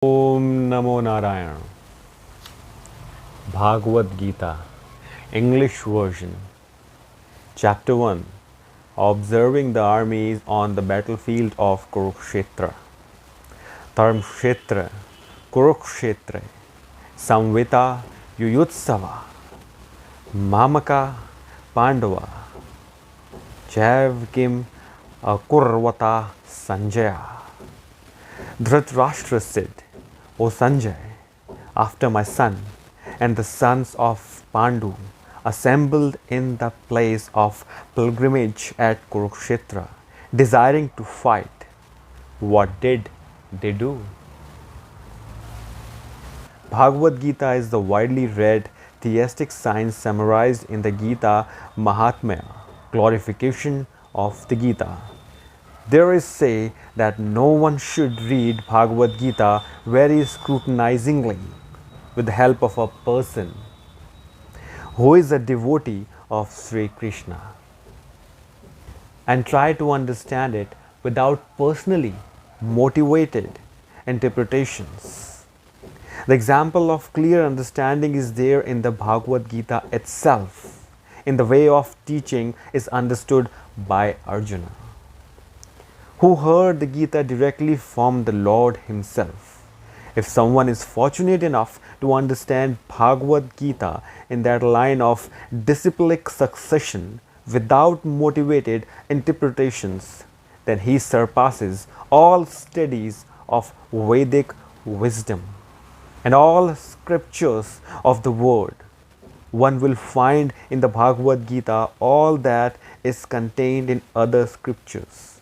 Om Namo Narayana. Bhagavad Gita, English version, Chapter 1, Observing the armies on the battlefield of Kurukshetra. Dharmkshetra, Kurukshetra, Samvita Yuyutsava, Mamaka Pandava, Jav Kim Akurvata Sanjaya. Dhritarashtra said, O Sanjay, after my son and the sons of Pandu assembled in the place of pilgrimage at Kurukshetra, desiring to fight, what did they do? Bhagavad Gita is the widely read theistic science summarized in the Gita Mahatmya, glorification of the Gita. There is say that no one should read Bhagavad Gita very scrutinizingly with the help of a person who is a devotee of Sri Krishna and try to understand it without personally motivated interpretations. The example of clear understanding is there in the Bhagavad Gita itself, in the way of teaching is understood by Arjuna, who heard the Gita directly from the Lord Himself. If someone is fortunate enough to understand Bhagavad Gita in that line of disciplic succession without motivated interpretations, then he surpasses all studies of Vedic wisdom and all scriptures of the world. One will find in the Bhagavad Gita all that is contained in other scriptures.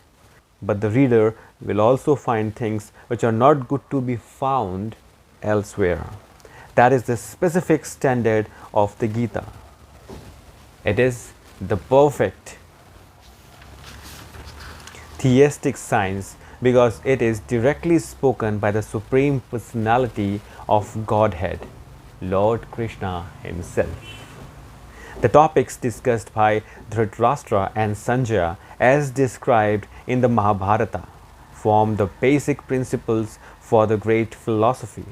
But the reader will also find things which are not good to be found elsewhere. That is the specific standard of the Gita. It is the perfect theistic science because it is directly spoken by the Supreme Personality of Godhead, Lord Krishna Himself. The topics discussed by Dhritarashtra and Sanjaya, as described in the Mahabharata, form the basic principles for the great philosophy.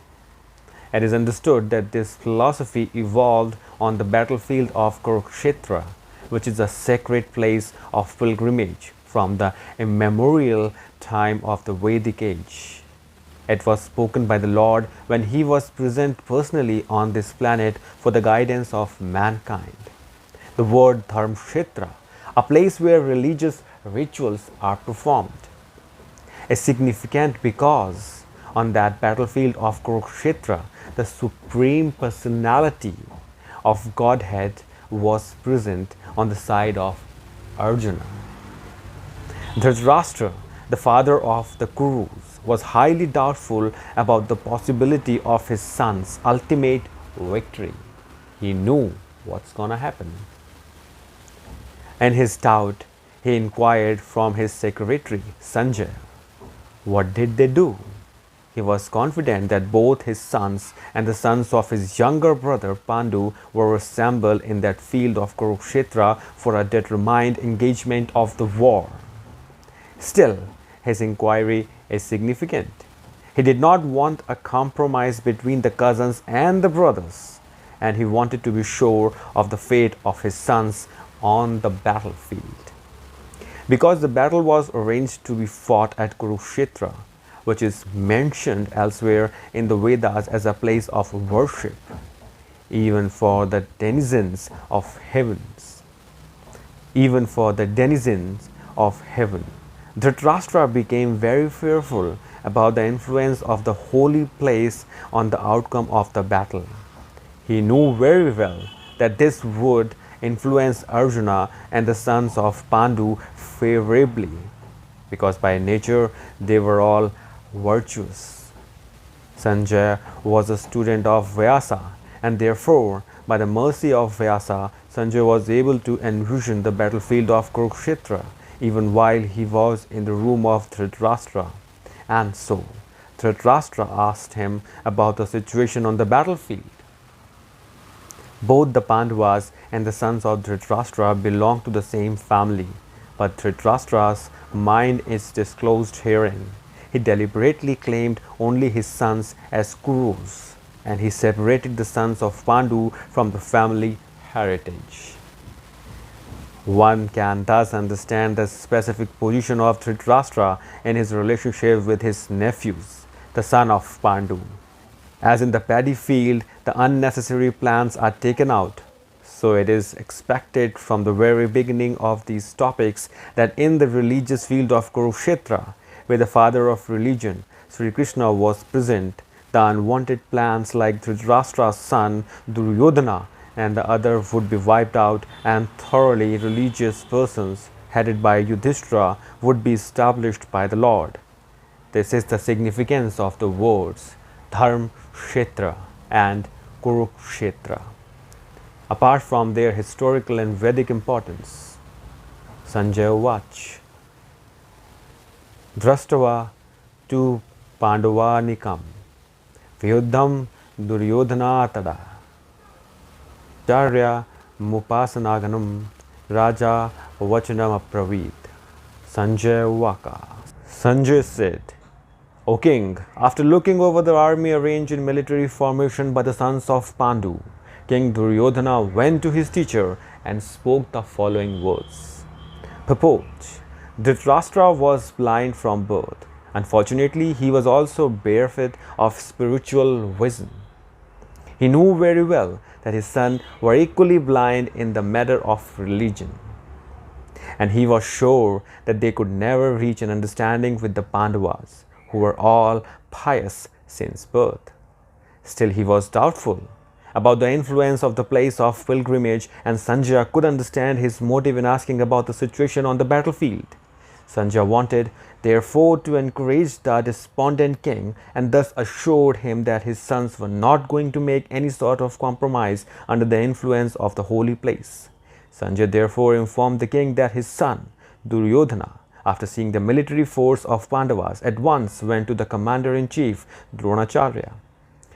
It is understood that this philosophy evolved on the battlefield of Kurukshetra, which is a sacred place of pilgrimage from the immemorial time of the Vedic age. It was spoken by the Lord when He was present personally on this planet for the guidance of mankind. The word Dharmkshetra, a place where religious rituals are performed, is significant because on that battlefield of Kurukshetra, the Supreme Personality of Godhead was present on the side of Arjuna. Dhritarashtra, the father of the Kurus, was highly doubtful about the possibility of his son's ultimate victory. He knew what's gonna happen. In his doubt, he inquired from his secretary, Sanjay, what did they do? He was confident that both his sons and the sons of his younger brother Pandu were assembled in that field of Kurukshetra for a determined engagement of the war. Still, his inquiry is significant. He did not want a compromise between the cousins and the brothers, and he wanted to be sure of the fate of his sons on the battlefield. Because the battle was arranged to be fought at Kurukshetra, which is mentioned elsewhere in the Vedas as a place of worship, even for the denizens of heavens. Even for the denizens of heaven, Dhritarashtra became very fearful about the influence of the holy place on the outcome of the battle. He knew very well that this would influence Arjuna and the sons of Pandu favorably, because by nature they were all virtuous. Sanjaya was a student of Vyasa, and therefore, by the mercy of Vyasa, Sanjaya was able to envision the battlefield of Kurukshetra even while he was in the room of Dhritarashtra. And so, Dhritarashtra asked him about the situation on the battlefield. Both the Pandavas and the sons of Dhritarashtra belonged to the same family, but Dhritarashtra's mind is disclosed herein. he deliberately claimed only his sons as Kurus, and he separated the sons of Pandu from the family heritage. One can thus understand the specific position of Dhritarashtra in his relationship with his nephews, the son of Pandu. As in the paddy field, the unnecessary plants are taken out. So it is expected from the very beginning of these topics that in the religious field of Kurukshetra, where the father of religion, Sri Krishna, was present, the unwanted plants like Dhritarashtra's son Duryodhana and the other would be wiped out, and thoroughly religious persons headed by Yudhishthira would be established by the Lord. This is the significance of the words Dharm Kshetra and Kurukshetra. Apart from their historical and Vedic importance, Sanjay Vach Drastava tu Pandavanikam Vyuddham Duryodhana Tada Charya Mupasanaganam Raja Vachanam Apravid. Sanjay Vaka. Sanjay said, O king, after looking over the army arranged in military formation by the sons of Pandu, King Duryodhana went to his teacher and spoke the following words. Purport. Dhritarashtra was blind from birth. Unfortunately, he was also bereft of spiritual vision. He knew very well that his sons were equally blind in the matter of religion, and he was sure that they could never reach an understanding with the Pandavas, who were all pious since birth. Still, he was doubtful about the influence of the place of pilgrimage, and Sanjaya could understand his motive in asking about the situation on the battlefield. Sanjaya wanted, therefore, to encourage the despondent king and thus assured him that his sons were not going to make any sort of compromise under the influence of the holy place. Sanjaya therefore informed the king that his son, Duryodhana, after seeing the military force of Pandavas, at once went to the commander-in-chief, Dronacharya,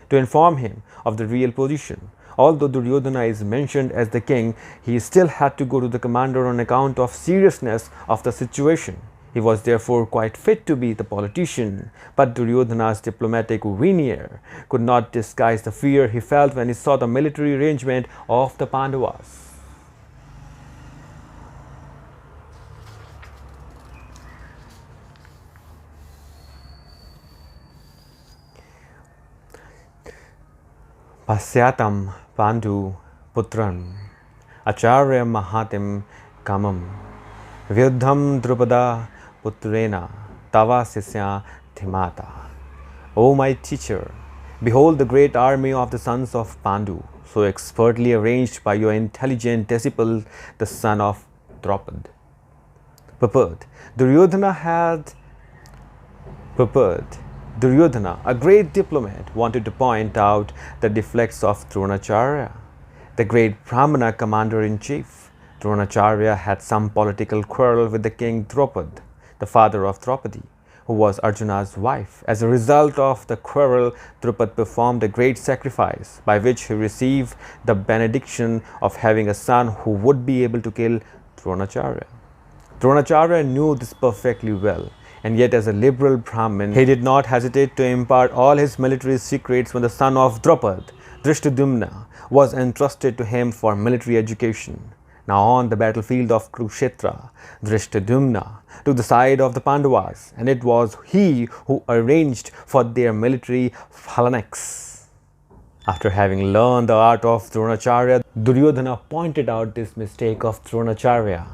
to inform him of the real position. Although Duryodhana is mentioned as the king, he still had to go to the commander on account of seriousness of the situation. He was therefore quite fit to be the politician, but Duryodhana's diplomatic veneer could not disguise the fear he felt when he saw the military arrangement of the Pandavas. Pasyatam Pandu Putran Acharya Mahatim Kamam Vyuddham Drupada Putrena Tava Sisya Thimata. O my teacher, behold the great army of the sons of Pandu, so expertly arranged by your intelligent disciple, the son of Draupad. Purport. Duryodhana, a great diplomat, wanted to point out the defects of Dronacharya, the great Brahmana commander-in-chief. Dronacharya had some political quarrel with the king Draupad, the father of Draupadi, who was Arjuna's wife. As a result of the quarrel, Draupad performed a great sacrifice by which he received the benediction of having a son who would be able to kill Dronacharya. Dronacharya knew this perfectly well, and yet as a liberal Brahmin, he did not hesitate to impart all his military secrets when the son of Draupad, Drishtadumna, was entrusted to him for military education. Now on the battlefield of Kurukshetra, Drishtadumna took the side of the Pandavas, and it was he who arranged for their military phalanx. After having learned the art of Dronacharya, Duryodhana pointed out this mistake of Dronacharya,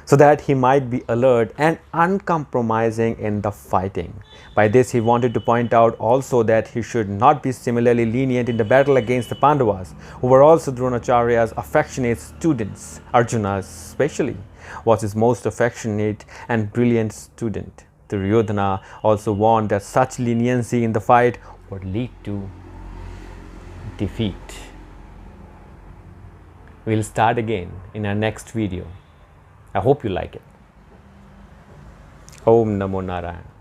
so that he might be alert and uncompromising in the fighting. By this, he wanted to point out also that he should not be similarly lenient in the battle against the Pandavas, who were also Dronacharya's affectionate students. Arjuna especially was his most affectionate and brilliant student. Duryodhana also warned that such leniency in the fight would lead to defeat. We'll start again in our next video. I hope you like it. Om Namo Narayana.